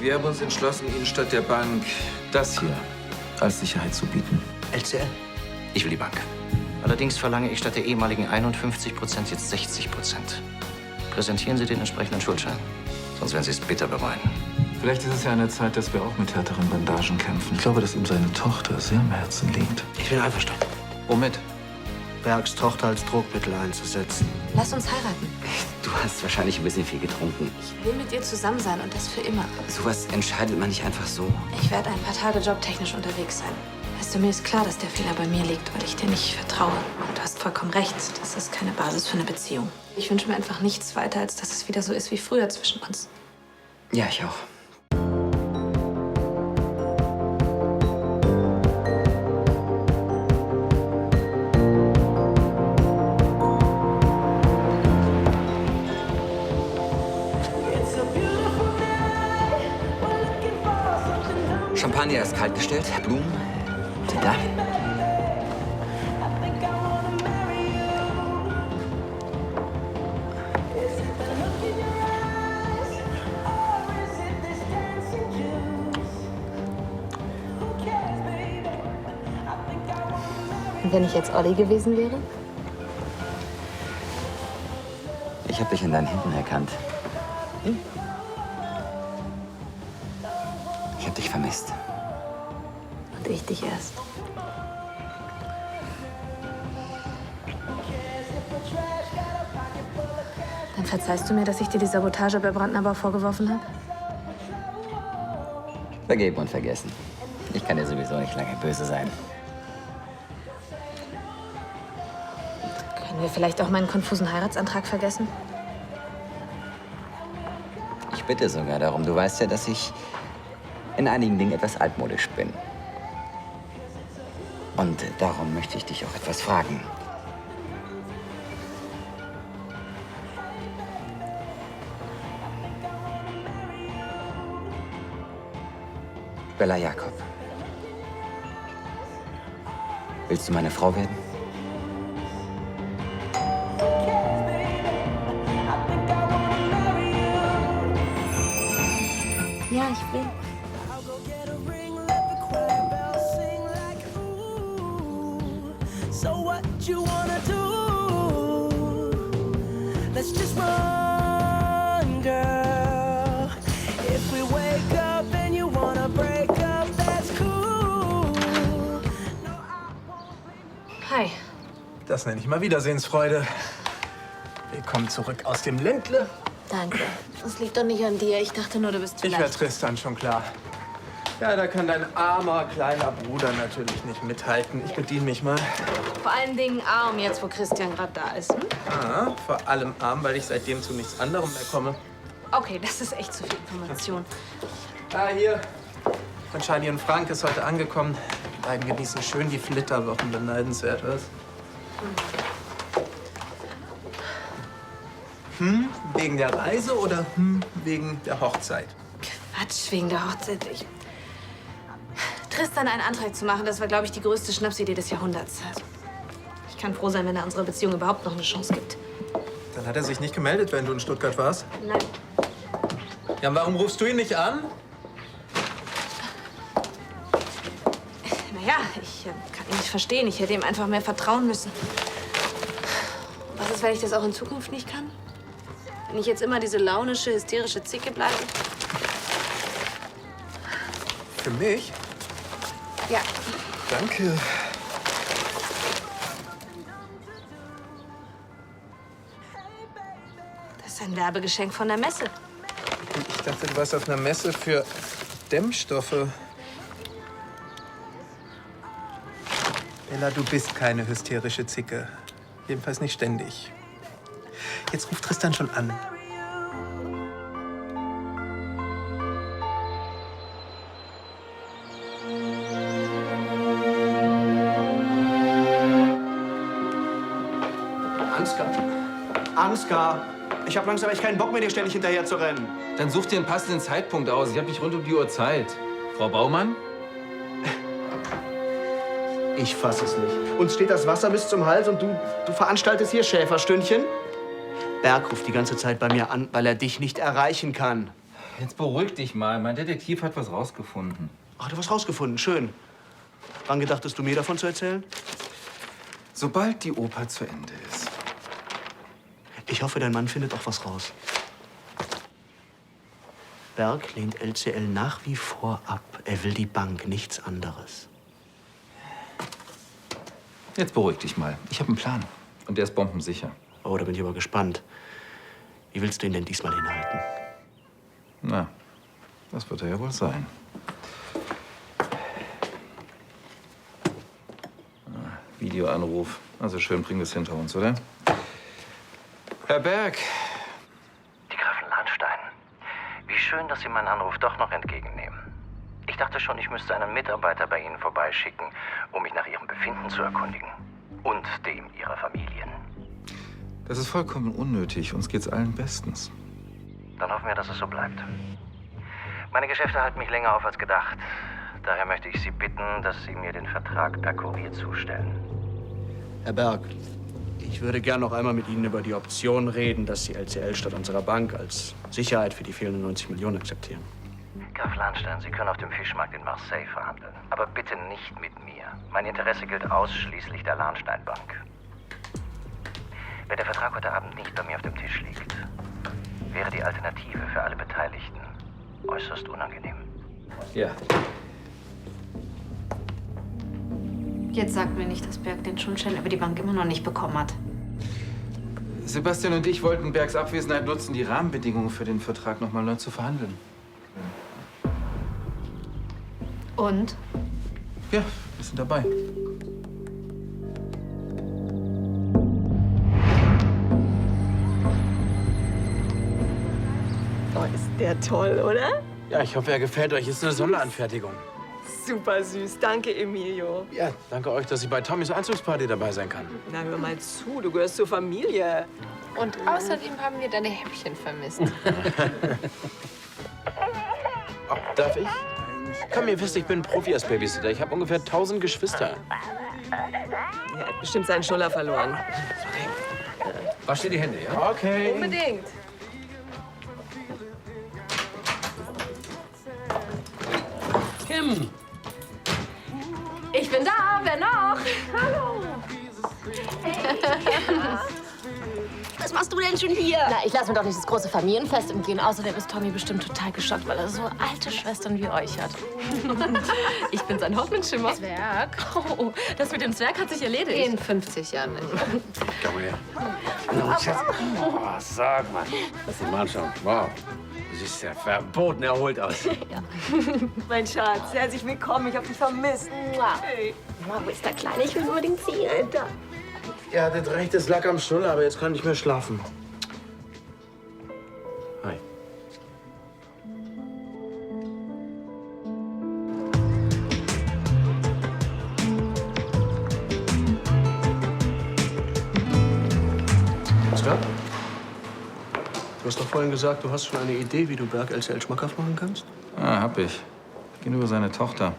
Wir haben uns entschlossen, Ihnen statt der Bank das hier als Sicherheit zu bieten. LCL? Ich will die Bank. Allerdings verlange ich statt der ehemaligen 51% jetzt 60%. Präsentieren Sie den entsprechenden Schuldschein. Sonst werden Sie es bitter bereuen. Vielleicht ist es ja an der Zeit, dass wir auch mit härteren Bandagen kämpfen. Ich glaube, dass ihm seine Tochter sehr am Herzen liegt. Ich bin einverstanden. Womit? Bergs Tochter als Druckmittel einzusetzen. Lass uns heiraten. Du hast wahrscheinlich ein bisschen viel getrunken. Ich will mit dir zusammen sein und das für immer. Sowas entscheidet man nicht einfach so. Ich werde ein paar Tage jobtechnisch unterwegs sein. Weißt du, mir ist klar, dass der Fehler bei mir liegt, weil ich dir nicht vertraue. Und du hast vollkommen recht. Das ist keine Basis für eine Beziehung. Ich wünsche mir einfach nichts weiter, als dass es wieder so ist wie früher zwischen uns. Ja, ich auch. Champagner ist kalt gestellt. Blumen sind da. Und wenn ich jetzt Olli gewesen wäre? Ich habe dich in deinen Händen erkannt. Ich habe dich vermisst. Und ich dich erst. Dann verzeihst du mir, dass ich dir die Sabotage bei Brandnerbau vorgeworfen habe? Vergeben und vergessen. Ich kann dir sowieso nicht lange böse sein. Können wir vielleicht auch meinen konfusen Heiratsantrag vergessen? Ich bitte sogar darum. Du weißt ja, dass ich in einigen Dingen etwas altmodisch bin. Und darum möchte ich dich auch etwas fragen. Bella Jakob. Willst du meine Frau werden? Ja, ich will. So what you wanna do? Let's just run, girl. If we wake up and you wanna break up, that's cool. Hi. Das nenne ich mal Wiedersehensfreude. Willkommen zurück aus dem Ländle. Danke. Das liegt doch nicht an dir. Ich dachte nur, du bist Ich vielleicht... wär Tristan, schon klar. Ja, da kann dein armer kleiner Bruder natürlich nicht mithalten. Ich bediene mich mal. Vor allen Dingen arm, jetzt wo Christian gerade da ist. Hm? Ah, vor allem arm, weil ich seitdem zu nichts anderem mehr komme. Okay, das ist echt zu viel Information. Ah, hier. Von Charlie und Frank ist heute angekommen. Die beiden genießen schön die Flitterwochen, beneidenswert, was? Wegen der Reise oder wegen der Hochzeit? Quatsch, wegen der Hochzeit. Tristan einen Antrag zu machen, das war, glaube ich, die größte Schnapsidee des Jahrhunderts. Ich kann froh sein, wenn er unserer Beziehung überhaupt noch eine Chance gibt. Dann hat er sich nicht gemeldet, wenn du in Stuttgart warst. Nein. Ja, und warum rufst du ihn nicht an? Naja, ich kann ihn nicht verstehen. Ich hätte ihm einfach mehr vertrauen müssen. Was ist, wenn ich das auch in Zukunft nicht kann? Wenn ich jetzt immer diese launische, hysterische Zicke bleibe? Für mich? Ja. Danke. Das ist ein Werbegeschenk von der Messe. Ich dachte, du warst auf einer Messe für Dämmstoffe. Bella, du bist keine hysterische Zicke. Jedenfalls nicht ständig. Jetzt ruft Tristan schon an. Ansgar, ich habe langsam echt keinen Bock mehr, dir ständig hinterher zu rennen. Dann such dir einen passenden Zeitpunkt aus. Ich habe nicht rund um die Uhr Zeit. Frau Baumann? Ich fass es nicht. Uns steht das Wasser bis zum Hals und du veranstaltest hier Schäferstündchen? Berg ruft die ganze Zeit bei mir an, weil er dich nicht erreichen kann. Jetzt beruhig dich mal. Mein Detektiv hat was rausgefunden. Ach, du hast was rausgefunden. Schön. Wann gedachtest du mir davon zu erzählen? Sobald die Oper zu Ende ist. Ich hoffe, dein Mann findet auch was raus. Berg lehnt LCL nach wie vor ab. Er will die Bank, nichts anderes. Jetzt beruhig dich mal. Ich habe einen Plan. Und der ist bombensicher. Oh, da bin ich aber gespannt. Wie willst du ihn denn diesmal hinhalten? Na, das wird er ja wohl sein. Videoanruf. Also schön, bringen wir es hinter uns, oder? Herr Berg. Die Gräfin Lahnstein. Wie schön, dass Sie meinen Anruf doch noch entgegennehmen. Ich dachte schon, ich müsste einen Mitarbeiter bei Ihnen vorbeischicken, um mich nach Ihrem Befinden zu erkundigen. Und dem Ihrer Familien. Das ist vollkommen unnötig. Uns geht's allen bestens. Dann hoffen wir, dass es so bleibt. Meine Geschäfte halten mich länger auf als gedacht. Daher möchte ich Sie bitten, dass Sie mir den Vertrag per Kurier zustellen. Herr Berg, ich würde gern noch einmal mit Ihnen über die Option reden, dass Sie LCL statt unserer Bank als Sicherheit für die fehlenden 90 Millionen akzeptieren. Graf Lahnstein, Sie können auf dem Fischmarkt in Marseille verhandeln. Aber bitte nicht mit mir. Mein Interesse gilt ausschließlich der Lahnstein-Bank. Wenn der Vertrag heute Abend nicht bei mir auf dem Tisch liegt, wäre die Alternative für alle Beteiligten äußerst unangenehm. Ja. Jetzt sagt mir nicht, dass Berg den Schuldschein über die Bank immer noch nicht bekommen hat. Sebastian und ich wollten Bergs Abwesenheit nutzen, die Rahmenbedingungen für den Vertrag noch mal neu zu verhandeln. Und? Ja, wir sind dabei. Oh, ist der toll, oder? Ja, ich hoffe, er gefällt euch. Ist eine Sonderanfertigung. Super süß. Danke, Emilio. Ja, danke euch, dass ich bei Tommys Einzugsparty dabei sein kann. Na, hör mal zu. Du gehörst zur Familie. Und außerdem haben wir deine Häppchen vermisst. Oh, darf ich? Komm, ihr wisst, ich bin Profi als Babysitter. Ich habe ungefähr 1000 Geschwister. Er hat bestimmt seinen Schnuller verloren. Wasch dir die Hände, ja? Okay. Unbedingt. Kim! Ich bin da, wer noch? Hallo. Was machst du denn schon hier? Na, ich lasse mir doch nicht das große Familienfest entgehen. Außerdem ist Tommy bestimmt total geschockt, weil er so alte Schwestern wie euch hat. Ich bin sein Hoffnungsschimmer. Zwerg? Oh, das mit dem Zwerg hat sich erledigt. In 50 Jahren nicht. Komm mal her. Hallo, Schatz. Oh, sag mal. Lass dich mal anschauen. Wow. Du siehst ja verboten erholt aus. Mein Schatz, herzlich willkommen. Ich hab dich vermisst. Hey. Mama, wo ist der Kleine? Ich will unbedingt ziehen. Da. Er hatte recht, es lag am Schnuller, aber jetzt kann ich nicht mehr schlafen. Hi. Oskar? Du hast doch vorhin gesagt, du hast schon eine Idee, wie du Berg LCL schmackhaft machen kannst? Ah, hab ich. Gegenüber seiner Tochter.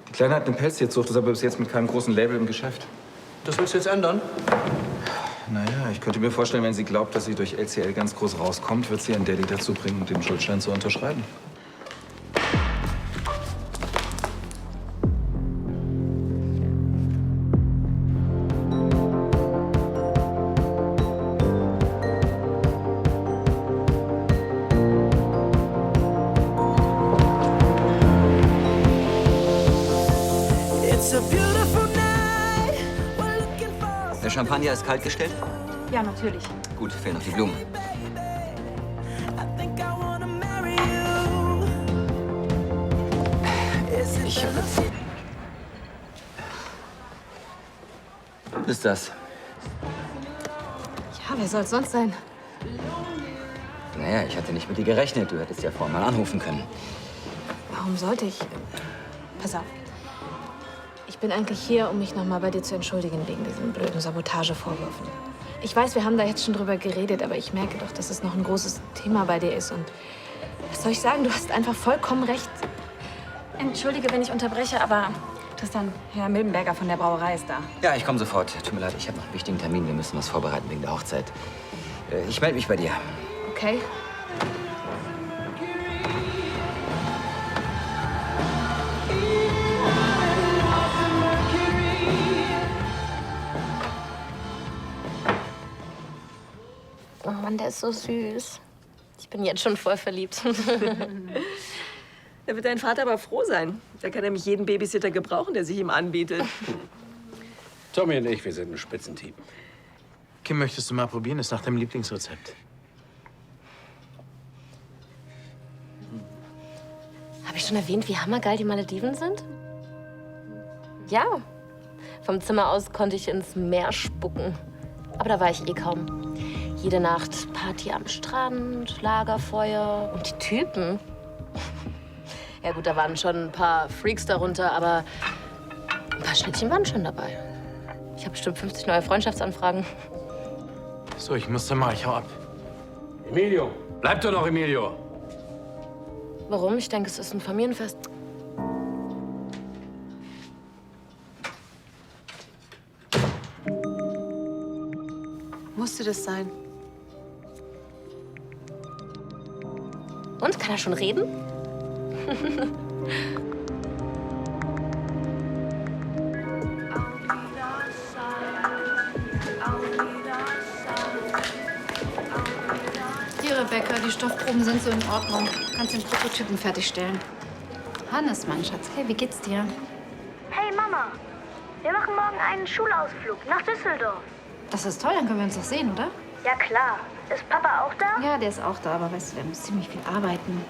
Die Kleine hat eine Pelztierzucht, ist aber bis jetzt mit keinem großen Label im Geschäft. Das willst du jetzt ändern? Naja, ich könnte mir vorstellen, wenn sie glaubt, dass sie durch LCL ganz groß rauskommt, wird sie ihren Daddy dazu bringen, den Schuldschein zu unterschreiben. It's a beautiful night. We're looking for Der Champagner ist kalt gestellt? Ja, natürlich. Gut, fehlen noch die Blumen. I think I wanna marry you. Is it Ich Was ist das? Ja, wer soll es sonst sein? Naja, ich hatte nicht mit dir gerechnet. Du hättest ja vorhin mal anrufen können. Warum sollte ich? Pass auf. Ich bin eigentlich hier, um mich noch mal bei dir zu entschuldigen wegen diesen blöden Sabotagevorwürfen. Ich weiß, wir haben da jetzt schon drüber geredet, aber ich merke doch, dass es noch ein großes Thema bei dir ist. Und was soll ich sagen? Du hast einfach vollkommen recht. Entschuldige, wenn ich unterbreche, aber Tristan, Herr Milbenberger von der Brauerei ist da. Ja, ich komme sofort. Tut mir leid, ich habe noch einen wichtigen Termin. Wir müssen was vorbereiten wegen der Hochzeit. Ich melde mich bei dir. Okay. ist so süß. Ich bin jetzt schon voll verliebt. Da wird dein Vater aber froh sein. Da kann nämlich jeden Babysitter gebrauchen, der sich ihm anbietet. Tommy und ich, wir sind ein Spitzenteam. Kim, möchtest du mal probieren? Ist nach deinem Lieblingsrezept. Habe ich schon erwähnt, wie hammergeil die Malediven sind? Ja. Vom Zimmer aus konnte ich ins Meer spucken. Aber da war ich eh kaum. Jede Nacht Party am Strand, Lagerfeuer und die Typen. Ja gut, da waren schon ein paar Freaks darunter, aber ein paar Schnittchen waren schon dabei. Ich habe bestimmt 50 neue Freundschaftsanfragen. So, ich muss dann mal. Ich hau ab. Emilio, bleib doch noch, Emilio. Warum? Ich denke, es ist ein Familienfest. Musste das sein? Und, kann er schon reden? Hier, Rebecca, die Stoffproben sind so in Ordnung. Du kannst den Prototypen fertigstellen. Hannes, mein Schatz. Hey, wie geht's dir? Hey Mama, wir machen morgen einen Schulausflug nach Düsseldorf. Das ist toll, dann können wir uns doch sehen, oder? Ja klar. Ist Papa auch da? Ja, der ist auch da, aber weißt du, der muss ziemlich viel arbeiten.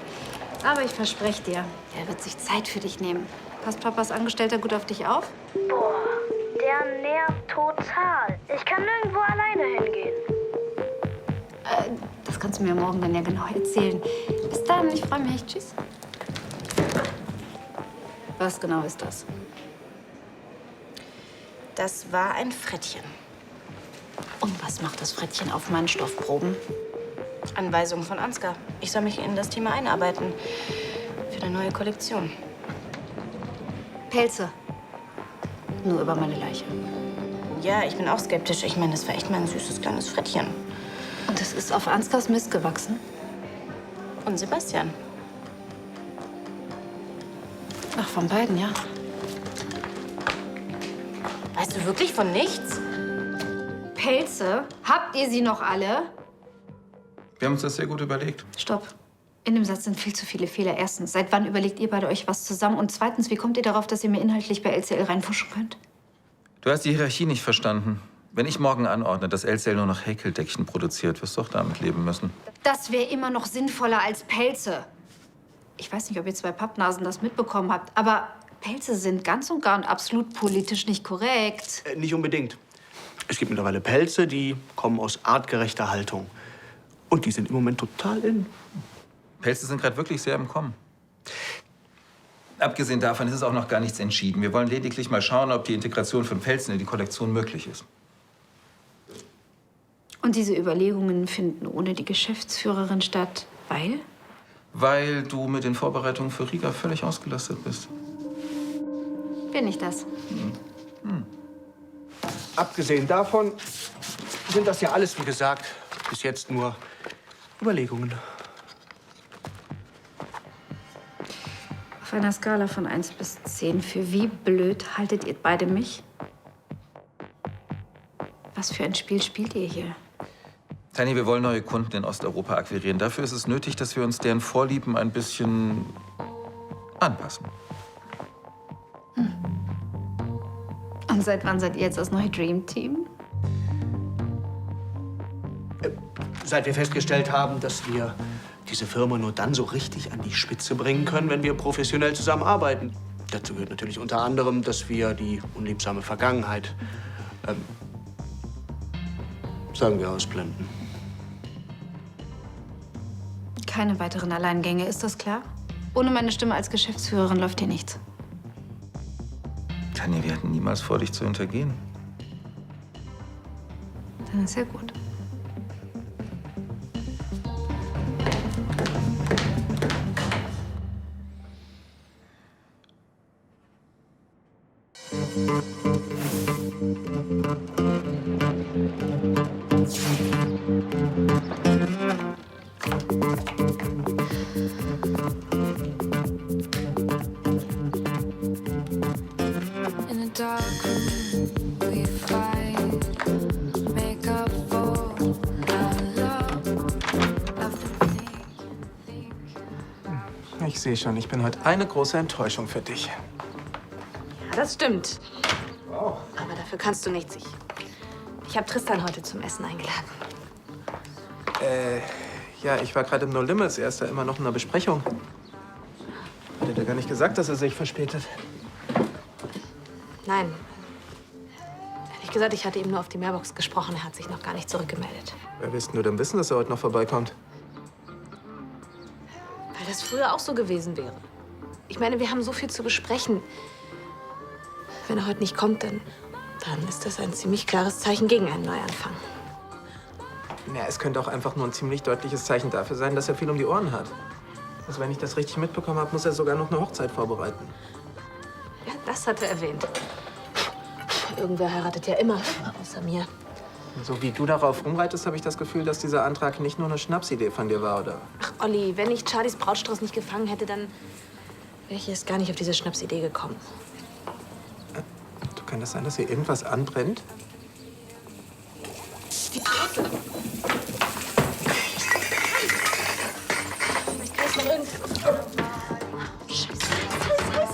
Aber ich verspreche dir, er wird sich Zeit für dich nehmen. Passt Papas Angestellter gut auf dich auf? Boah, der nervt total. Ich kann nirgendwo alleine hingehen. Das kannst du mir morgen dann ja genau erzählen. Bis dann, ich freue mich. Tschüss. Was genau ist das? Das war ein Frettchen. Und was macht das Frettchen auf meinen Stoffproben? Anweisung von Ansgar. Ich soll mich in das Thema einarbeiten. Für eine neue Kollektion. Pelze. Nur über meine Leiche. Ja, ich bin auch skeptisch. Ich meine, das war echt mal ein süßes kleines Frettchen. Und es ist auf Ansgars Mist gewachsen? Und Sebastian. Ach, von beiden, ja. Weißt du wirklich von nichts? Pelze? Habt ihr sie noch alle? Wir haben uns das sehr gut überlegt. Stopp. In dem Satz sind viel zu viele Fehler. Erstens, seit wann überlegt ihr beide euch was zusammen? Und zweitens, wie kommt ihr darauf, dass ihr mir inhaltlich bei LCL reinfuschen könnt? Du hast die Hierarchie nicht verstanden. Wenn ich morgen anordne, dass LCL nur noch Häkeldeckchen produziert, wirst du auch damit leben müssen. Das wäre immer noch sinnvoller als Pelze. Ich weiß nicht, ob ihr zwei Pappnasen das mitbekommen habt, aber Pelze sind ganz und gar und absolut politisch nicht korrekt. Nicht unbedingt. Es gibt mittlerweile Pelze, die kommen aus artgerechter Haltung. Und die sind im Moment total in. Pelze sind gerade wirklich sehr im Kommen. Abgesehen davon ist es auch noch gar nichts entschieden. Wir wollen lediglich mal schauen, ob die Integration von Pelzen in die Kollektion möglich ist. Und diese Überlegungen finden ohne die Geschäftsführerin statt, weil? Weil du mit den Vorbereitungen für Riga völlig ausgelastet bist. Bin ich das? Abgesehen davon sind das ja alles, wie gesagt, bis jetzt nur Überlegungen. Auf einer Skala von 1 bis 10, für wie blöd haltet ihr beide mich? Was für ein Spiel spielt ihr hier? Tanja, wir wollen neue Kunden in Osteuropa akquirieren. Dafür ist es nötig, dass wir uns deren Vorlieben ein bisschen anpassen. Und seit wann seid ihr jetzt das neue Dream Team? Seit wir festgestellt haben, dass wir diese Firma nur dann so richtig an die Spitze bringen können, wenn wir professionell zusammenarbeiten. Dazu gehört natürlich unter anderem, dass wir die unliebsame Vergangenheit, sagen wir, ausblenden. Keine weiteren Alleingänge, ist das klar? Ohne meine Stimme als Geschäftsführerin läuft hier nichts. Tanja, wir hatten niemals vor, dich zu hintergehen. Dann ist ja gut. In a dark room, we fight, make up for our love. Ich sehe schon, ich bin heute eine große Enttäuschung für dich. Ja, das stimmt. Wow. Aber dafür kannst du nichts. Ich habe Tristan heute zum Essen eingeladen. Ja, ich war gerade im No Limits. Er ist da immer noch in einer Besprechung. Hat er dir gar nicht gesagt, dass er sich verspätet? Nein. Ehrlich gesagt, ich hatte ihm nur auf die Mailbox gesprochen. Er hat sich noch gar nicht zurückgemeldet. Wer willst du denn wissen, dass er heute noch vorbeikommt? Weil das früher auch so gewesen wäre. Ich meine, wir haben so viel zu besprechen. Wenn er heute nicht kommt, dann ist das ein ziemlich klares Zeichen gegen einen Neuanfang. Ja, es könnte auch einfach nur ein ziemlich deutliches Zeichen dafür sein, dass er viel um die Ohren hat. Also wenn ich das richtig mitbekommen habe, muss er sogar noch eine Hochzeit vorbereiten. Ja, das hat er erwähnt. Irgendwer heiratet ja immer, außer mir. Und so wie du darauf rumreitest, habe ich das Gefühl, dass dieser Antrag nicht nur eine Schnapsidee von dir war, oder? Ach, Olli, wenn ich Charlies Brautstrauß nicht gefangen hätte, dann wäre ich erst gar nicht auf diese Schnapsidee gekommen. Du, kann das sein, dass hier irgendwas anbrennt? Die Presse. Vielleicht kann ich noch irgend... Scheiße, heiß.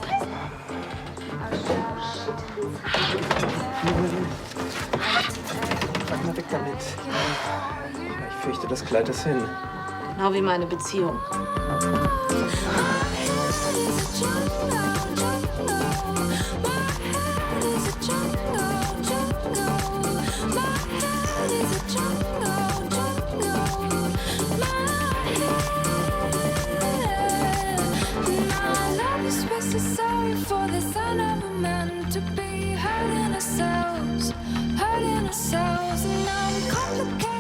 Pack mal weg damit. Ja, ich fürchte, das Kleid ist hin. Genau wie meine Beziehung.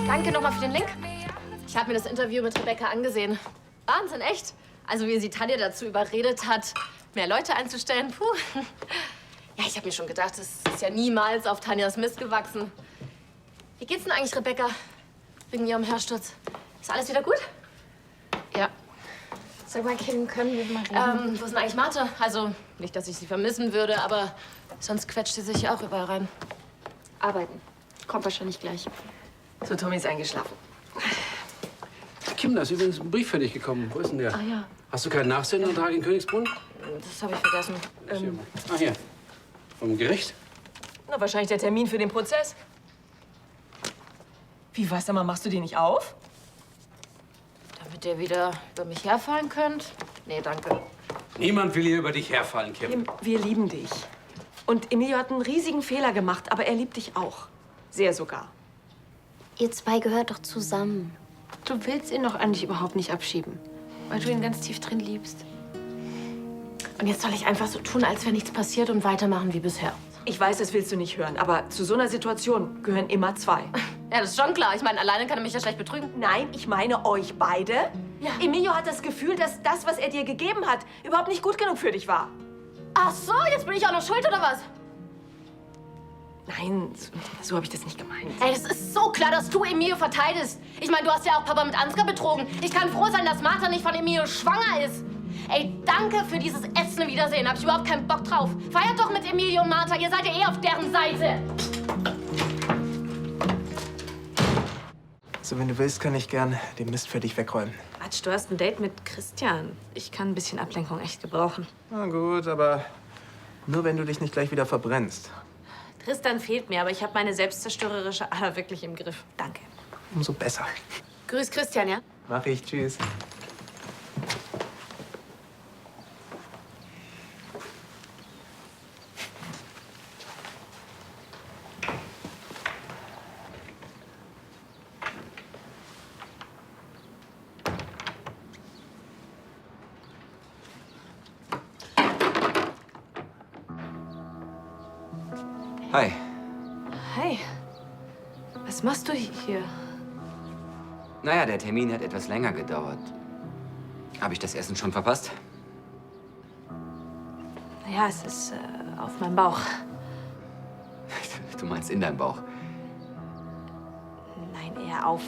Danke nochmal für den Link. Ich habe mir das Interview mit Rebecca angesehen. Wahnsinn, echt. Also wie sie Tanja dazu überredet hat, mehr Leute einzustellen. Puh. Ja, ich habe mir schon gedacht, das ist ja niemals auf Tanjas Mist gewachsen. Wie geht's denn eigentlich, Rebecca? Wegen ihrem Hörsturz. Ist alles wieder gut? Ja. Sag mal, Kim, können wir mal reden? Wo ist denn eigentlich Martha? Also, nicht, dass ich sie vermissen würde, aber sonst quetscht sie sich ja auch überall rein. Arbeiten. Kommt wahrscheinlich gleich. So, Tommy ist eingeschlafen. Kim, da ist übrigens ein Brief für dich gekommen. Wo ist denn der? Ah ja, Hast du keinen Nachsendeantrag in Königsbrunn? das habe ich vergessen. Ah, hier. Vom Gericht? Na, wahrscheinlich der Termin für den Prozess. Wie, was, sag mal, machst du den nicht auf? Damit ihr wieder über mich herfallen könnt? Nee, danke. Niemand will hier über dich herfallen, Kim. Kim, wir lieben dich. Und Emilio hat einen riesigen Fehler gemacht, aber er liebt dich auch. Sehr sogar. Ihr zwei gehört doch zusammen. Du willst ihn doch eigentlich überhaupt nicht abschieben, weil du ihn ganz tief drin liebst. Und jetzt soll ich einfach so tun, als wäre nichts passiert und weitermachen wie bisher. Ich weiß, das willst du nicht hören, aber zu so einer Situation gehören immer zwei. Ja, das ist schon klar. Ich meine, alleine kann er mich ja schlecht betrügen. Nein, ich meine euch beide. Ja. Emilio hat das Gefühl, dass das, was er dir gegeben hat, überhaupt nicht gut genug für dich war. Ach so, jetzt bin ich auch noch schuld, oder was? Nein, so habe ich das nicht gemeint. Ey, es ist so klar, dass du Emilio verteidigst. Ich meine, du hast ja auch Papa mit Ansgar betrogen. Ich kann froh sein, dass Martha nicht von Emilio schwanger ist. Ey, danke für dieses ätzende Wiedersehen. Hab ich überhaupt keinen Bock drauf. Feiert doch mit Emilio und Martha. Ihr seid ja eh auf deren Seite. Also, wenn du willst, kann ich gern den Mist für dich wegräumen. Quatsch, du hast ein Date mit Christian. Ich kann ein bisschen Ablenkung echt gebrauchen. Na gut, aber nur wenn du dich nicht gleich wieder verbrennst. Tristan fehlt mir, aber ich habe meine selbstzerstörerische Ader wirklich im Griff. Danke. Umso besser. Grüß Christian, ja? Mach ich. Tschüss. Hi. Hi. Was machst du hier? Naja, der Termin hat etwas länger gedauert. Habe ich das Essen schon verpasst? Naja, es ist auf meinem Bauch. Du meinst in deinem Bauch. Nein, eher auf.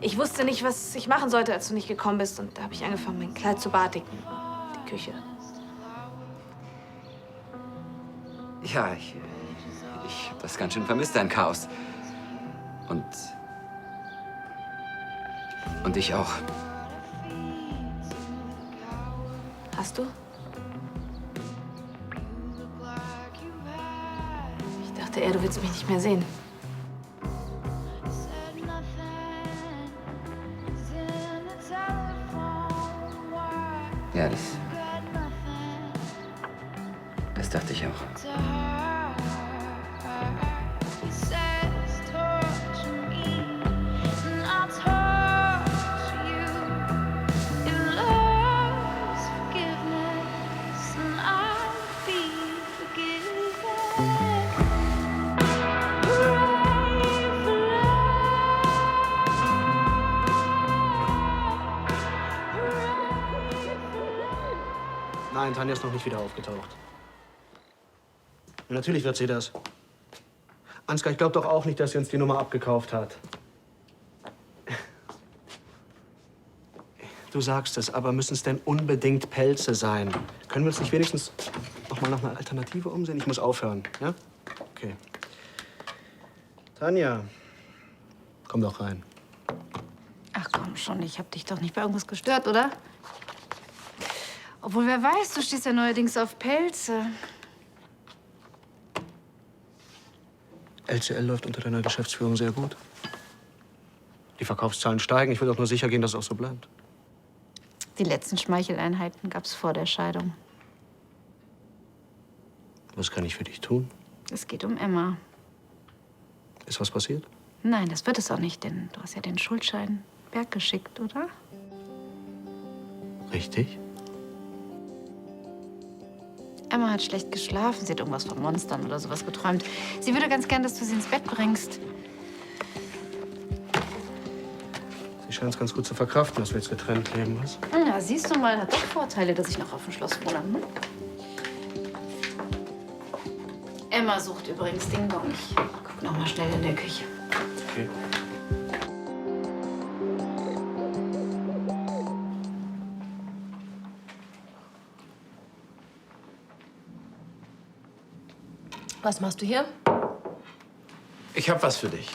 Ich wusste nicht, was ich machen sollte, als du nicht gekommen bist. Und da habe ich angefangen, mein Kleid zu badigen. Die Küche. Ja, ich habe das ganz schön vermisst, dein Chaos. Und ich auch. Hast du? Ich dachte eher, du willst mich nicht mehr sehen. Ja, das dachte ich auch. Nein, Tanja ist noch nicht wieder aufgetaucht. Ja, natürlich wird sie das. Ansgar, ich glaube doch auch nicht, dass sie uns die Nummer abgekauft hat. Du sagst es, aber müssen es denn unbedingt Pelze sein? Können wir uns nicht wenigstens noch mal nach einer Alternative umsehen? Ich muss aufhören, ja? Okay. Tanja, komm doch rein. Ach komm schon, ich hab dich doch nicht bei irgendwas gestört, oder? Obwohl, wer weiß, du stehst ja neuerdings auf Pelze. LCL läuft unter deiner Geschäftsführung sehr gut. Die Verkaufszahlen steigen. Ich will doch nur sicher gehen, dass es auch so bleibt. Die letzten Schmeicheleinheiten gab's vor der Scheidung. Was kann ich für dich tun? Es geht um Emma. Ist was passiert? Nein, das wird es auch nicht, denn du hast ja den Schuldschein Berg geschickt, oder? Richtig. Emma hat schlecht geschlafen. Sie hat irgendwas von Monstern oder sowas geträumt. Sie würde ganz gern, dass du sie ins Bett bringst. Sie scheint es ganz gut zu verkraften, dass wir jetzt getrennt leben, was? Na, siehst du mal, hat doch Vorteile, dass ich noch auf dem Schloss wohne. Hm? Emma sucht übrigens Ding Dong. Ich guck noch mal schnell in der Küche. Okay. Was machst du hier? Ich hab was für dich.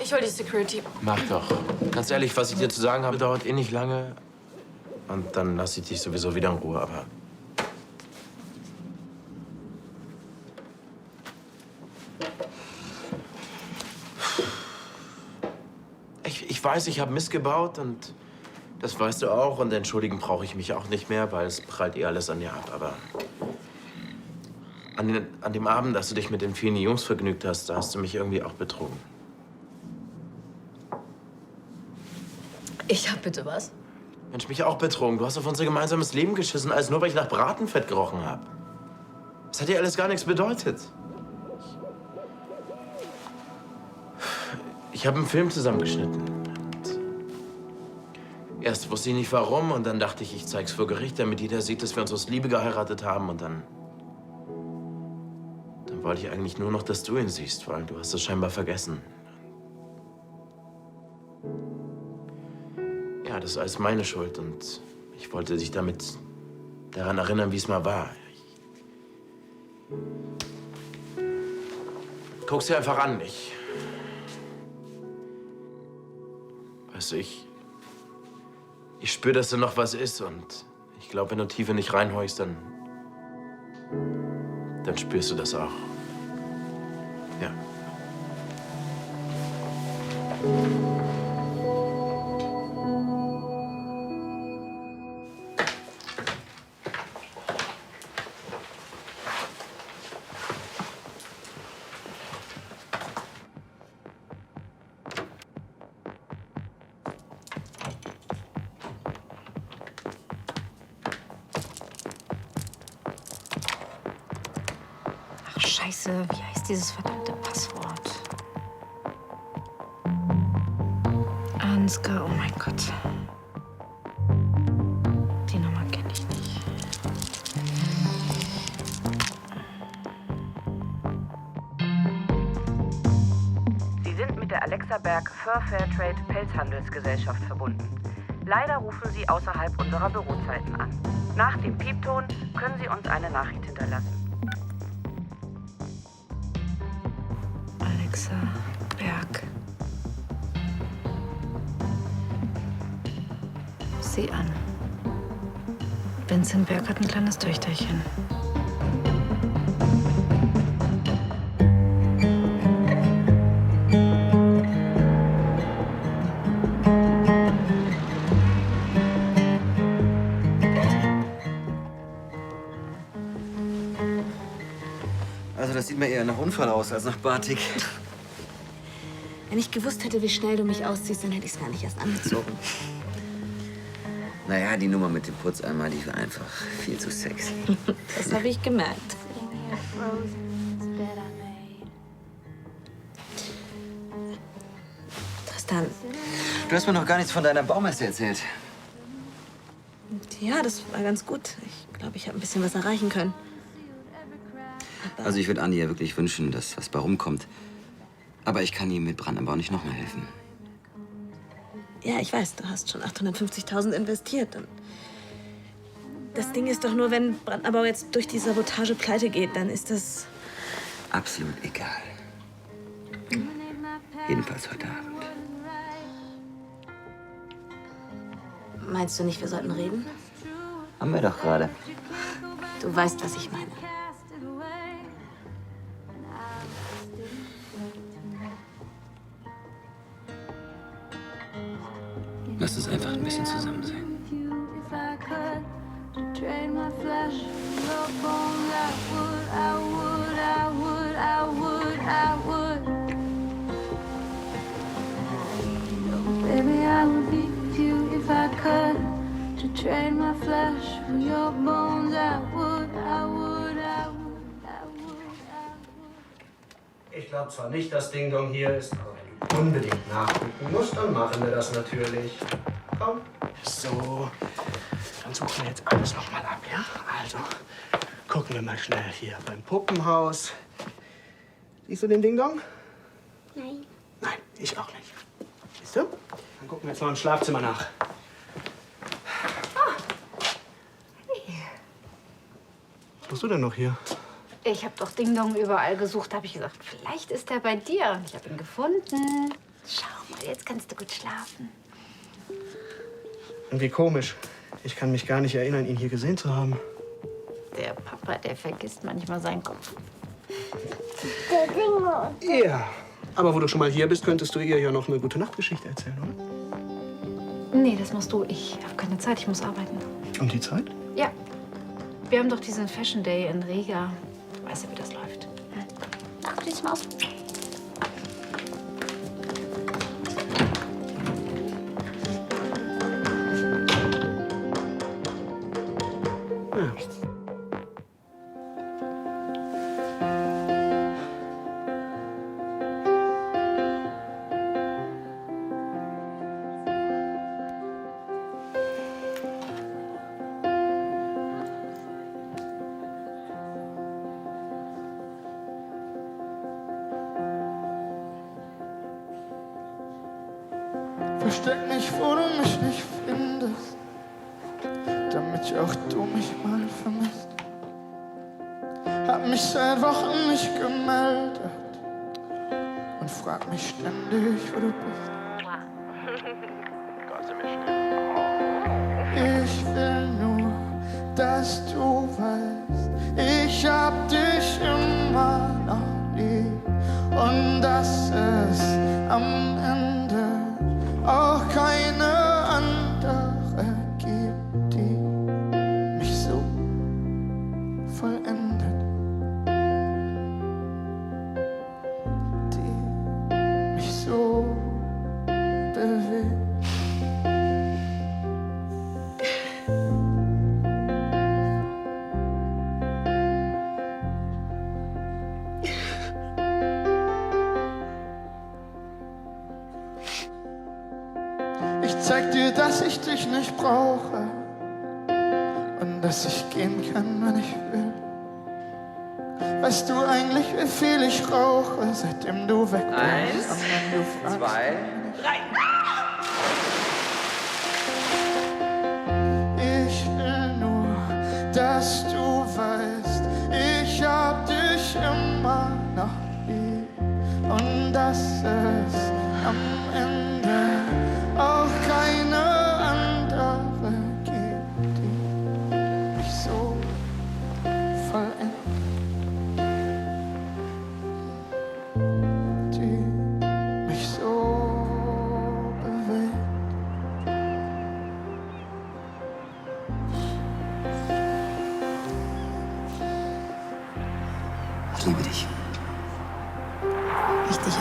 Ich hol die Security. Mach doch. Ganz ehrlich, was ich dir zu sagen habe, dauert eh nicht lange. Und dann lasse ich dich sowieso wieder in Ruhe, aber... Ich weiß, ich habe Mist gebaut und das weißt du auch. Und entschuldigen brauche ich mich auch nicht mehr, weil es prallt eh alles an dir ab. Aber an dem Abend, als du dich mit den vielen Jungs vergnügt hast, da hast du mich irgendwie auch betrogen. Ich hab bitte was? Mensch, mich auch betrogen. Du hast auf unser gemeinsames Leben geschissen, alles nur, weil ich nach Bratenfett gerochen habe. Das hat dir alles gar nichts bedeutet. Ich habe einen Film zusammengeschnitten. Erst wusste ich nicht warum und dann dachte ich zeig's vor Gericht, damit jeder sieht, dass wir uns aus Liebe geheiratet haben. Und dann wollte ich eigentlich nur noch, dass du ihn siehst, weil du hast es scheinbar vergessen. Ja, das ist alles meine Schuld und ich wollte dich damit daran erinnern, wie es mal war. Guck's dir einfach an, Weißt du, ich spüre, dass da noch was ist und ich glaube, wenn du tief in dich reinhorchst, dann spürst du das auch. Ja. Ach, Scheiße, wie heißt dieses verdammte Passwort? Ansgar, oh mein Gott. Die Nummer kenne ich nicht. Sie sind mit der Alexa Berg Fur Fairtrade Pelzhandelsgesellschaft verbunden. Leider rufen Sie außerhalb unserer Bürozeiten an. Nach dem Piepton können Sie uns eine Nachricht hinterlassen. Alexa Berg. Ruf sie an. Vincent Berg hat ein kleines Töchterchen. Also das sieht mir eher nach Unfall aus als nach Batik. Wenn ich gewusst hätte, wie schnell du mich ausziehst, dann hätte ich es gar nicht erst angezogen. Naja, die Nummer mit dem Putzeimer, die war einfach viel zu sexy. Das habe ich gemerkt. Tristan. Du hast mir noch gar nichts von deiner Baumesse erzählt. Ja, das war ganz gut. Ich glaube, ich habe ein bisschen was erreichen können. Also ich würde Andi ja wirklich wünschen, dass was bei rumkommt. Aber ich kann ihm mit Brandenbau nicht noch mal helfen. Ja, ich weiß, du hast schon 850.000 investiert. Und das Ding ist doch nur, wenn Brandenbau jetzt durch die Sabotage pleite geht, dann ist das... Absolut egal. Jedenfalls heute Abend. Meinst du nicht, wir sollten reden? Haben wir doch gerade. Du weißt, was ich meine. Lass uns einfach ein bisschen zusammen sein. Baby, I would beat you if I could. To trade my flesh for your bones, I would, I would, I would, I would. Ich glaube zwar nicht, dass Ding Dong hier ist, aber wenn du unbedingt nachgucken musst, dann machen wir das natürlich. Komm. So, dann suchen wir jetzt alles noch mal ab, ja? Also, gucken wir mal schnell hier beim Puppenhaus. Siehst du den Ding Dong? Nein. Nein, ich auch nicht. Siehst du? Dann gucken wir jetzt noch im Schlafzimmer nach. Was machst du denn noch hier? Ich habe doch Ding Dong überall gesucht. Da habe ich gesagt, vielleicht ist er bei dir. Und ich habe ihn gefunden. Schau mal, jetzt kannst du gut schlafen. Irgendwie komisch. Ich kann mich gar nicht erinnern, ihn hier gesehen zu haben. Der Papa, der vergisst manchmal seinen Kopf. Der Dingo. Ja. Aber wo du schon mal hier bist, könntest du ihr ja noch eine gute Nachtgeschichte erzählen, oder? Nee, das machst du. Ich habe keine Zeit, ich muss arbeiten. Um die Zeit? Ja. Wir haben doch diesen Fashion Day in Riga. Du weißt ja, wie das läuft. Ach, die Maus. Versteck mich, wo du mich nicht findest, damit auch du mich mal vermisst. Hab mich seit Wochen nicht gemeldet und frag mich ständig, wo du bist. Ich will nur, dass du weißt, ich hab dich immer noch lieb und dass es am Ende auch keine andere gibt, die mich so vollendet, die mich so bewegt. Ich zeig dir, dass ich dich nicht brauche und dass ich gehen kann, wenn ich will. Weißt du eigentlich, wie viel ich rauche, seitdem du weg bist? 1, 2, 3. Ich will nur, dass du weißt, ich hab dich immer noch lieb und dass es am Ende auch keine andere gibt, die Ich liebe dich. Ich dich auch.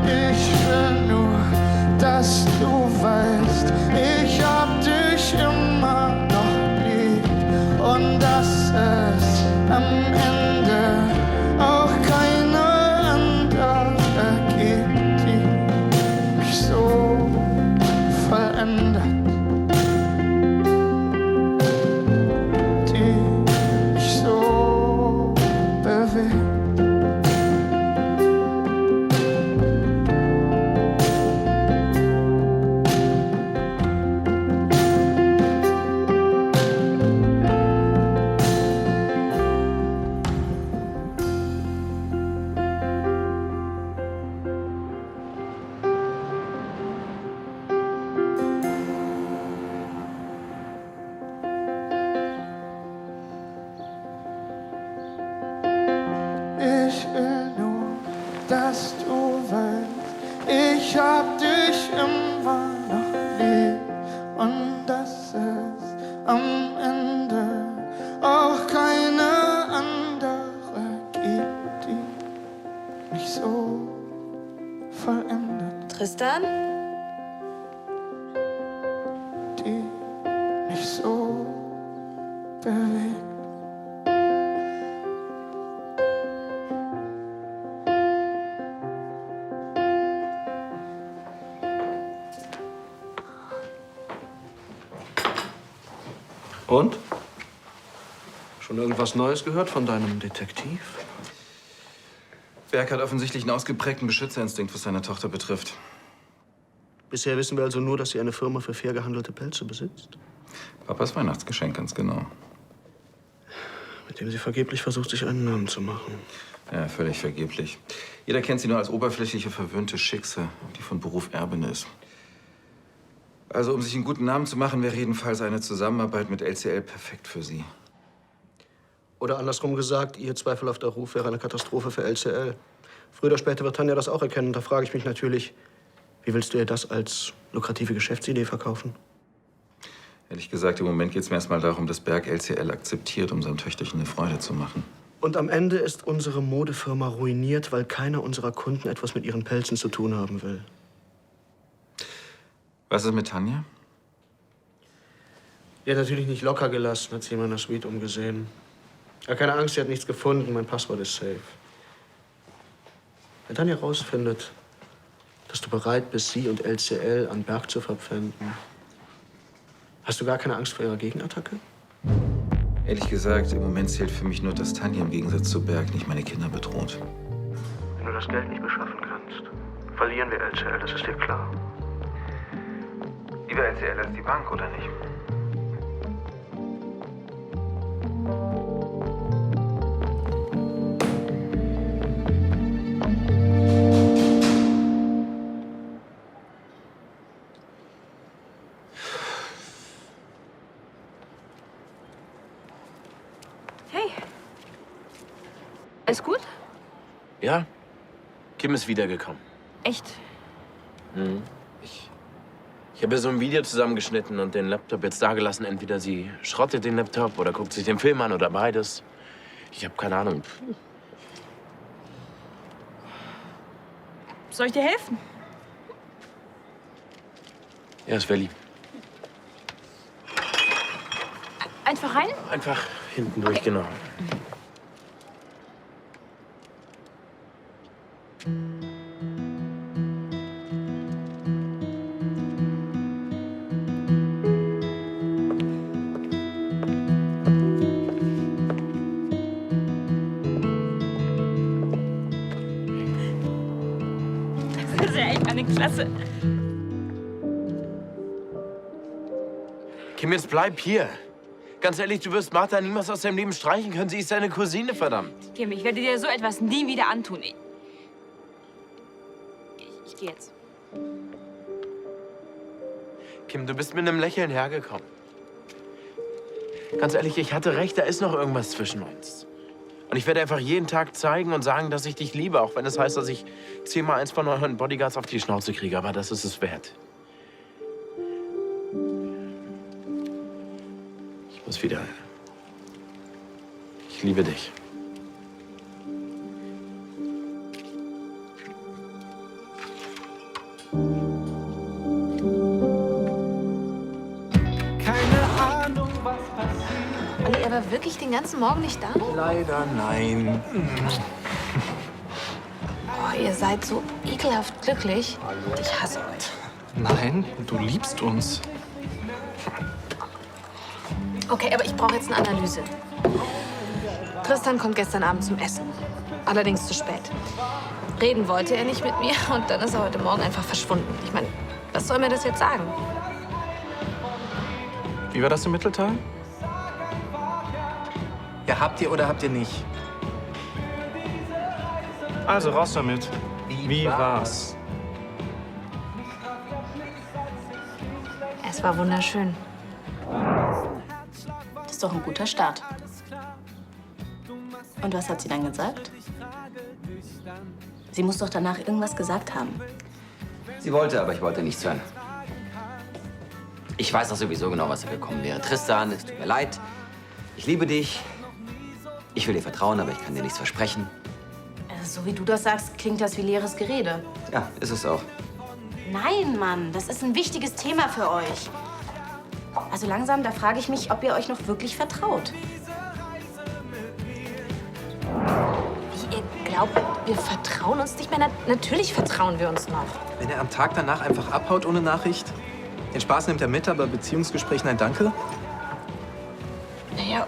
Ich will nur, dass du weißt, ich hab dich immer noch lieb und dass es am Ende auch keine andere gibt, die mich so verändert, die mich so bewegt. Ich will nur, dass du weißt, ich hab dich immer noch lieb und dass es am Ende auch keine andere gibt, die mich so verändert, Tristan? die mich so bewegt. Und? Schon irgendwas Neues gehört von deinem Detektiv? Berg hat offensichtlich einen ausgeprägten Beschützerinstinkt, was seine Tochter betrifft. Bisher wissen wir also nur, dass sie eine Firma für fair gehandelte Pelze besitzt. Papas Weihnachtsgeschenk, ganz genau. Mit dem sie vergeblich versucht, sich einen Namen zu machen. Ja, völlig vergeblich. Jeder kennt sie nur als oberflächliche, verwöhnte Schickse, die von Beruf Erbin ist. Also, um sich einen guten Namen zu machen, wäre jedenfalls eine Zusammenarbeit mit LCL perfekt für sie. Oder andersrum gesagt, ihr zweifelhafter Ruf wäre eine Katastrophe für LCL. Früher oder später wird Tanja das auch erkennen. Da frage ich mich natürlich, wie willst du ihr das als lukrative Geschäftsidee verkaufen? Ehrlich gesagt, im Moment geht es mir erst mal darum, dass Berg LCL akzeptiert, um seinem Töchterchen eine Freude zu machen. Und am Ende ist unsere Modefirma ruiniert, weil keiner unserer Kunden etwas mit ihren Pelzen zu tun haben will. Was ist mit Tanja? Die hat natürlich nicht locker gelassen, hat sie in meiner Suite umgesehen. Aber keine Angst, sie hat nichts gefunden. Mein Passwort ist safe. Wenn Tanja rausfindet, dass du bereit bist, sie und LCL an Berg zu verpfänden, hast du gar keine Angst vor ihrer Gegenattacke? Ehrlich gesagt, im Moment zählt für mich nur, dass Tanja im Gegensatz zu Berg nicht meine Kinder bedroht. Wenn du das Geld nicht beschaffen kannst, verlieren wir LCL, das ist dir klar. Lieber LCL als die Bank, oder nicht? Hey. Alles gut? Ja, Kim ist wiedergekommen. Echt? Mhm. Ich habe so ein Video zusammengeschnitten und den Laptop jetzt dagelassen. Entweder sie schrottet den Laptop oder guckt sich den Film an oder beides. Ich habe keine Ahnung. Soll ich dir helfen? Ja, es wäre lieb. Einfach rein? Einfach hinten durch, genau. Das ist ja echt eine Klasse. Kim, jetzt bleib hier. Ganz ehrlich, du wirst Martha niemals aus deinem Leben streichen können. Sie ist deine Cousine, verdammt. Kim, ich werde dir so etwas nie wieder antun. Ich gehe jetzt. Kim, du bist mit einem Lächeln hergekommen. Ganz ehrlich, ich hatte recht, da ist noch irgendwas zwischen uns. Und ich werde einfach jeden Tag zeigen und sagen, dass ich dich liebe, auch wenn es heißt, dass ich 10-mal eins von euren Bodyguards auf die Schnauze kriege. Aber das ist es wert. Ich muss wieder Ich liebe dich. Olli, er war wirklich den ganzen Morgen nicht da? Leider nein. Oh, ihr seid so ekelhaft glücklich. Ich hasse euch. Nein, du liebst uns. Okay, aber ich brauche jetzt eine Analyse. Tristan kommt gestern Abend zum Essen. Allerdings zu spät. Reden wollte er nicht mit mir und dann ist er heute Morgen einfach verschwunden. Ich meine, was soll mir das jetzt sagen? Wie war das im Mittelteil? Ja, habt ihr oder habt ihr nicht? Also, raus damit. Wie war's? Es war wunderschön. Das ist doch ein guter Start. Und was hat sie dann gesagt? Sie muss doch danach irgendwas gesagt haben. Sie wollte, aber ich wollte nichts hören. Ich weiß doch sowieso genau, was da gekommen wäre. Tristan, es tut mir leid. Ich liebe dich. Ich will dir vertrauen, aber ich kann dir nichts versprechen. So wie du das sagst, klingt das wie leeres Gerede. Ja, ist es auch. Nein, Mann, das ist ein wichtiges Thema für euch. Also langsam, da frage ich mich, ob ihr euch noch wirklich vertraut. Wie, ihr glaubt, wir vertrauen uns nicht mehr? Natürlich vertrauen wir uns noch. Wenn er am Tag danach einfach abhaut ohne Nachricht? Den Spaß nimmt er mit, aber Beziehungsgespräch, nein, danke? Naja.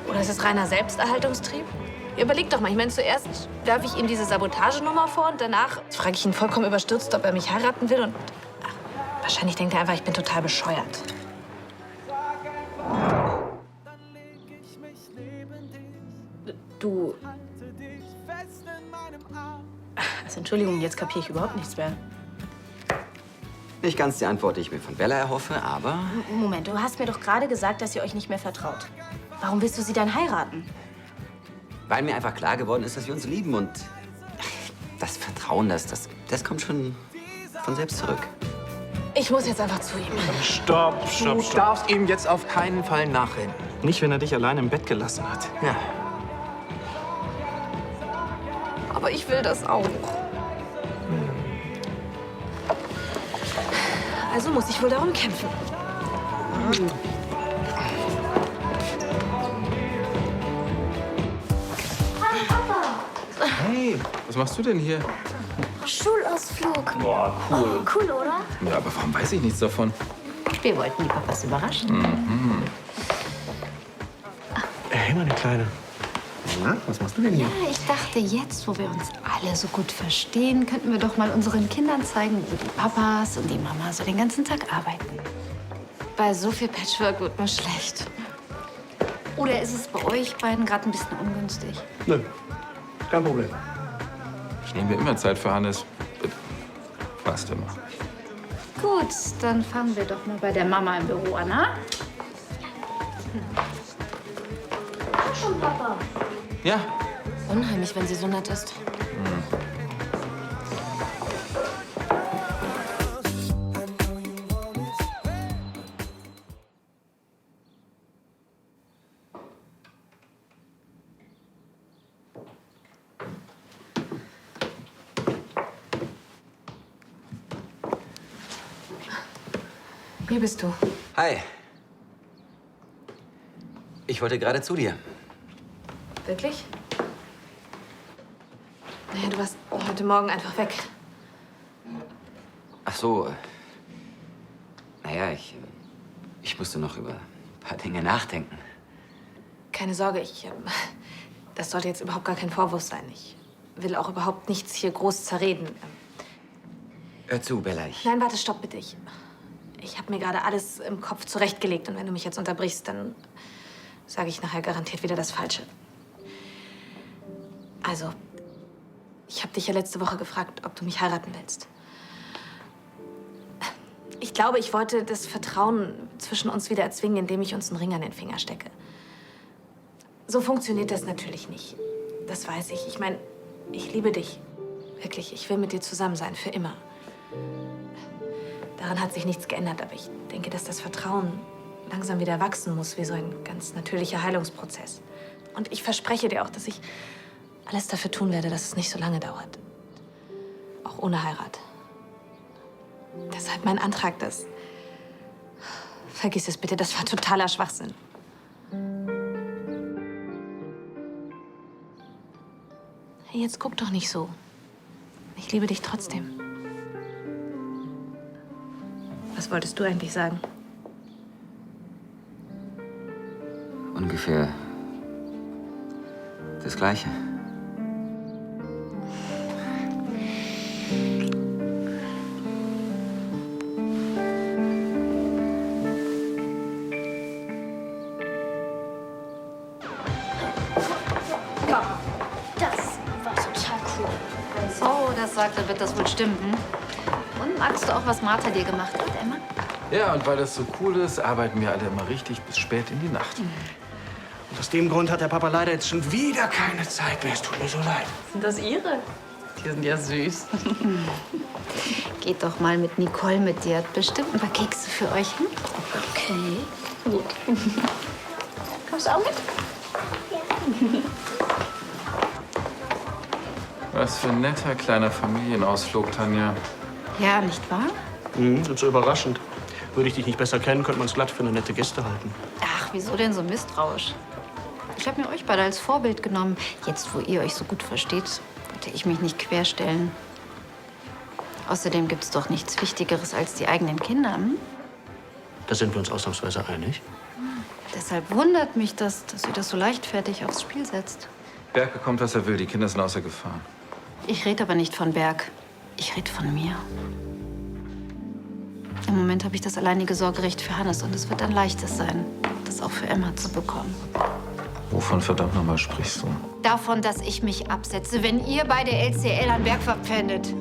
Oder ist es reiner Selbsterhaltungstrieb? Überleg doch mal, ich meine, zuerst werfe ich ihm diese Sabotagenummer vor und danach frage ich ihn vollkommen überstürzt, ob er mich heiraten will und wahrscheinlich denkt er einfach, ich bin total bescheuert. Du... Also Entschuldigung, jetzt kapiere ich überhaupt nichts mehr. Nicht ganz die Antwort, die ich mir von Bella erhoffe, aber... Moment, du hast mir doch gerade gesagt, dass ihr euch nicht mehr vertraut. Warum willst du sie dann heiraten? Weil mir einfach klar geworden ist, dass wir uns lieben und das Vertrauen, das kommt schon von selbst zurück. Ich muss jetzt einfach zu ihm. Stopp. Du darfst ihm jetzt auf keinen Fall nachrennen. Nicht, wenn er dich allein im Bett gelassen hat. Ja. Aber ich will das auch. Also muss ich wohl darum kämpfen. Hey, was machst du denn hier? Schulausflug. Boah, cool. Cool, oder? Ja, aber warum weiß ich nichts davon? Wir wollten die Papas überraschen. Mhm. Hey, meine Kleine. Na, was machst du denn hier? Ja, ich dachte, jetzt, wo wir uns alle so gut verstehen, könnten wir doch mal unseren Kindern zeigen, wo die Papas und die Mama so den ganzen Tag arbeiten. Bei so viel Patchwork wird mir schlecht. Oder ist es bei euch beiden gerade ein bisschen ungünstig? Nö, kein Problem. Ich nehme mir immer Zeit für Hannes. Fast immer. Gut, dann fangen wir doch mal bei der Mama im Büro an, ha? Ach schon, Papa. Ja. Unheimlich, wenn sie so nett ist. Hier bist du. Hi. Ich wollte gerade zu dir. Wirklich? Naja, du warst heute Morgen einfach weg. Ach so. Naja, ich musste noch über ein paar Dinge nachdenken. Keine Sorge, das sollte jetzt überhaupt gar kein Vorwurf sein. Ich will auch überhaupt nichts hier groß zerreden. Hör zu, Bella. Nein, warte, stopp bitte. Ich habe mir gerade alles im Kopf zurechtgelegt. Und wenn du mich jetzt unterbrichst, dann sage ich nachher garantiert wieder das Falsche. Also, ich habe dich ja letzte Woche gefragt, ob du mich heiraten willst. Ich glaube, ich wollte das Vertrauen zwischen uns wieder erzwingen, indem ich uns einen Ring an den Finger stecke. So funktioniert das natürlich nicht. Das weiß ich. Ich meine, ich liebe dich. Wirklich, ich will mit dir zusammen sein, für immer. Daran hat sich nichts geändert, aber ich denke, dass das Vertrauen langsam wieder wachsen muss, wie so ein ganz natürlicher Heilungsprozess. Und ich verspreche dir auch, dass ich alles dafür tun werde, dass es nicht so lange dauert. Auch ohne Heirat. Deshalb mein Antrag, das... Vergiss es bitte, das war totaler Schwachsinn. Hey, jetzt guck doch nicht so. Ich liebe dich trotzdem. Was wolltest du eigentlich sagen? Ungefähr das Gleiche. Das war total cool. Oh, das sagte, wird das wohl stimmen. Und magst du auch, was Martha dir gemacht hat, Emma? Ja, und weil das so cool ist, arbeiten wir alle immer richtig bis spät in die Nacht. Und aus dem Grund hat der Papa leider jetzt schon wieder keine Zeit mehr. Es tut mir so leid. Sind das Ihre? Die sind ja süß. Geht doch mal mit Nicole mit. Die hat bestimmt ein paar Kekse für euch. Hm? Okay, gut. Kommst du auch mit? Was für ein netter kleiner Familienausflug, Tanja. Ja, nicht wahr? Und so überraschend. Würde ich dich nicht besser kennen, könnte man es glatt für eine nette Gäste halten. Ach, wieso denn so misstrauisch? Ich habe mir euch beide als Vorbild genommen. Jetzt, wo ihr euch so gut versteht, wollte ich mich nicht querstellen. Außerdem gibt es doch nichts Wichtigeres als die eigenen Kinder. Hm? Da sind wir uns ausnahmsweise einig. Deshalb wundert mich das, dass ihr das so leichtfertig aufs Spiel setzt. Berg bekommt, was er will. Die Kinder sind außer Gefahr. Ich rede aber nicht von Berg. Ich rede von mir. Im Moment habe ich das alleinige Sorgerecht für Hannes und es wird ein leichtes sein, das auch für Emma zu bekommen. Wovon verdammt nochmal sprichst du? Davon, dass ich mich absetze, wenn ihr beide LCL an Berg verpfändet.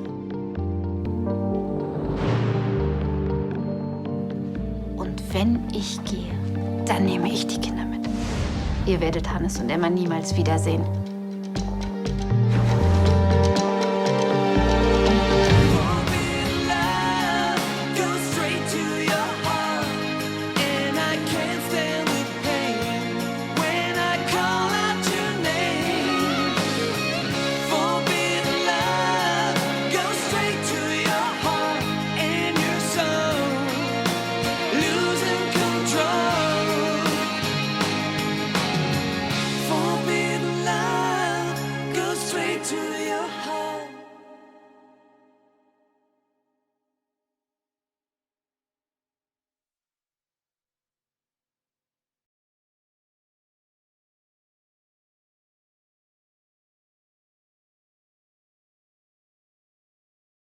Und wenn ich gehe, dann nehme ich die Kinder mit. Ihr werdet Hannes und Emma niemals wiedersehen.